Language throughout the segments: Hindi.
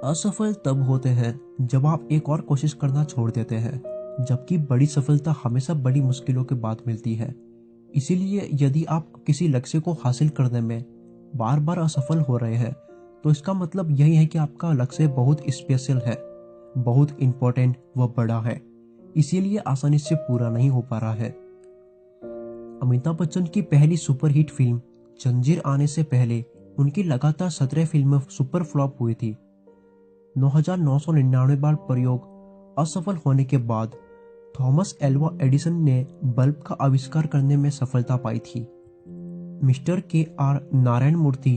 असफल तब होते हैं जब आप एक और कोशिश करना छोड़ देते हैं, जबकि बड़ी सफलता हमेशा बड़ी मुश्किलों के बाद मिलती है। इसीलिए यदि आप किसी लक्ष्य को हासिल करने में बार बार असफल हो रहे हैं, तो इसका मतलब यही है कि आपका लक्ष्य बहुत स्पेशल है, बहुत इंपॉर्टेंट व बड़ा है, इसीलिए आसानी से पूरा नहीं हो पा रहा है। अमिताभ बच्चन की पहली सुपरहिट फिल्म जंजीर आने से पहले उनकी लगातार 17 फिल्में सुपर फ्लॉप हुई थी। 9,999 बार प्रयोग असफल होने के बाद थॉमस एल्वा एडिसन ने बल्ब का आविष्कार करने में सफलता पाई थी। मिस्टर KR नारायण मूर्ति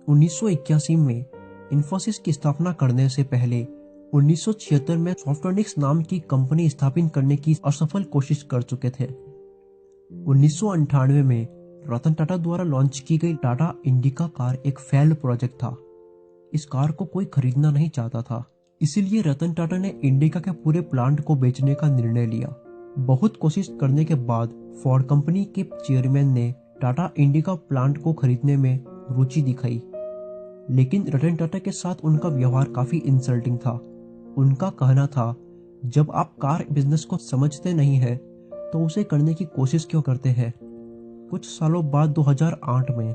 1981 में इन्फोसिस की स्थापना करने से पहले 1976 में सॉफ्टोनिक्स नाम की कंपनी स्थापित करने की असफल कोशिश कर चुके थे। 1998 में रतन टाटा द्वारा लॉन्च की गई टाटा इंडिका कार एक फेल्ड प्रोजेक्ट था। इस कार को कोई खरीदना नहीं चाहता था, इसीलिए रतन टाटा ने इंडिका के पूरे प्लांट को बेचने का निर्णय लिया। बहुत कोशिश करने के बाद फोर्ड कंपनी के चेयरमैन ने टाटा इंडिका प्लांट को खरीदने में रुचि दिखाई, लेकिन रतन टाटा के साथ उनका व्यवहार काफी इंसल्टिंग था। उनका कहना था, जब आप कार बिजनेस को समझते नहीं है तो उसे करने की कोशिश क्यों करते हैं। कुछ सालों बाद 2008 में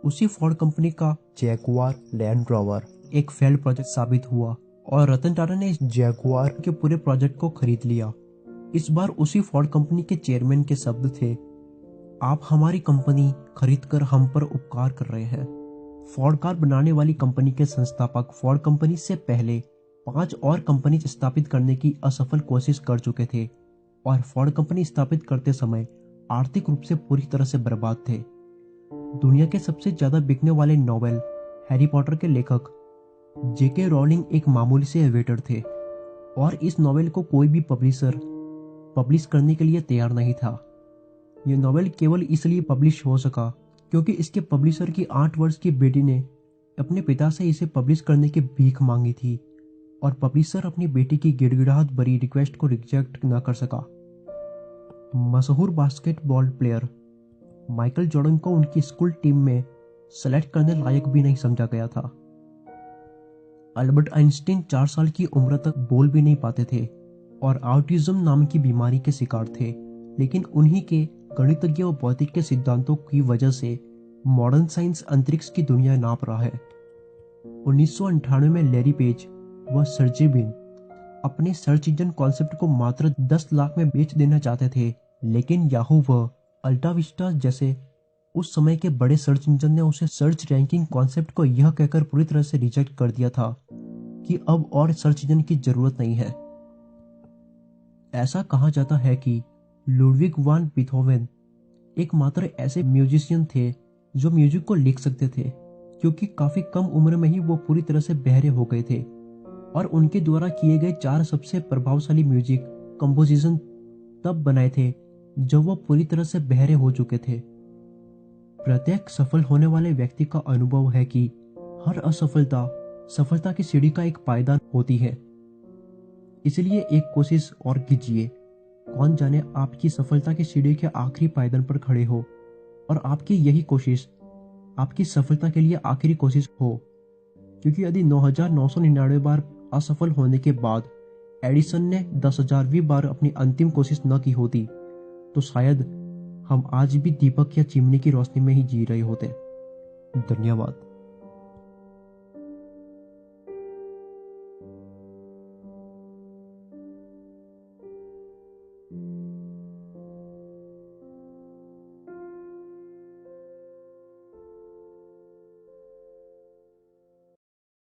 उसी फोर्ड कंपनी का जैगुआर लैंड रोवर एक फेल्ड प्रोजेक्ट साबित हुआ और रतन टाटा ने इस जैगुआर के पूरे प्रोजेक्ट को खरीद लिया। इस बार उसी फोर्ड कंपनी के चेयरमैन के शब्द थे, आप हमारी कंपनी खरीदकर हम पर उपकार कर रहे हैं। फोर्ड कार बनाने वाली कंपनी के संस्थापक फोर्ड कंपनी से पहले 5 और कंपनी स्थापित करने की असफल कोशिश कर चुके थे और फोर्ड कंपनी स्थापित करते समय आर्थिक रूप से पूरी तरह से बर्बाद थे। दुनिया के सबसे ज्यादा बिकने वाले नॉवेल हैरी पॉटर के लेखक JK रॉलिंग एक मामूली से वेटर थे और इस नॉवेल को कोई भी पब्लिशर पब्लिश करने के लिए तैयार नहीं था। यह नॉवेल केवल इसलिए पब्लिश हो सका क्योंकि इसके पब्लिशर की 8 वर्ष की बेटी ने अपने पिता से इसे पब्लिश करने की भीख मांगी थी और पब्लिशर अपनी बेटी की गिड़गिड़ाहट भरी रिक्वेस्ट को रिजेक्ट न कर सका। मशहूर बास्केटबॉल प्लेयर माइकल जॉर्डन को उनकी स्कूल टीम में सेलेक्ट करने लायक भी नहीं समझा गया था। अल्बर्ट आइंस्टीन 4 साल की उम्र तक बोल भी नहीं पाते थे और ऑटिज्म नाम की बीमारी के शिकार थे, लेकिन उन्हीं के गणितज्ञ और भौतिक के सिद्धांतों की वजह से मॉडर्न साइंस अंतरिक्ष की दुनिया नाप रहा है। 1998 में लैरी पेज व सर्जी ब्रिन अपने सर्च इंजन कॉन्सेप्ट को मात्र 10 लाख में बेच देना चाहते थे, लेकिन याहू व अल्टा विस्टा जैसे उस समय के बड़े सर्च इंजन ने उसे सर्च रैंकिंग कॉन्सेप्ट को यह कहकर पूरी तरह से रिजेक्ट कर दिया था कि अब और सर्च इंजन की जरूरत नहीं है। ऐसा कहा जाता है कि लुडविग वान बीथोवेन एकमात्र ऐसे म्यूजिशियन थे जो म्यूजिक को लिख सकते थे, क्योंकि काफी कम उम्र में ही वो पूरी तरह से बहरे हो गए थे और उनके द्वारा किए गए 4 सबसे प्रभावशाली म्यूजिक कंपोजिशन तब बनाए थे जब वो पूरी तरह से बहरे हो चुके थे। प्रत्येक सफल होने वाले व्यक्ति का अनुभव है कि हर असफलता सफलता की सीढ़ी का एक पायदान होती है, इसलिए एक कोशिश और कीजिए। कौन जाने आपकी सफलता की सीढ़ी के आखिरी पायदान पर खड़े हो और आपकी यही कोशिश आपकी सफलता के लिए आखिरी कोशिश हो, क्योंकि यदि 9,999 बार असफल होने के बाद एडिसन ने 10,000वीं बार अपनी अंतिम कोशिश न की होती, तो शायद हम आज भी दीपक या चिमनी की रोशनी में ही जी रहे होते। धन्यवाद।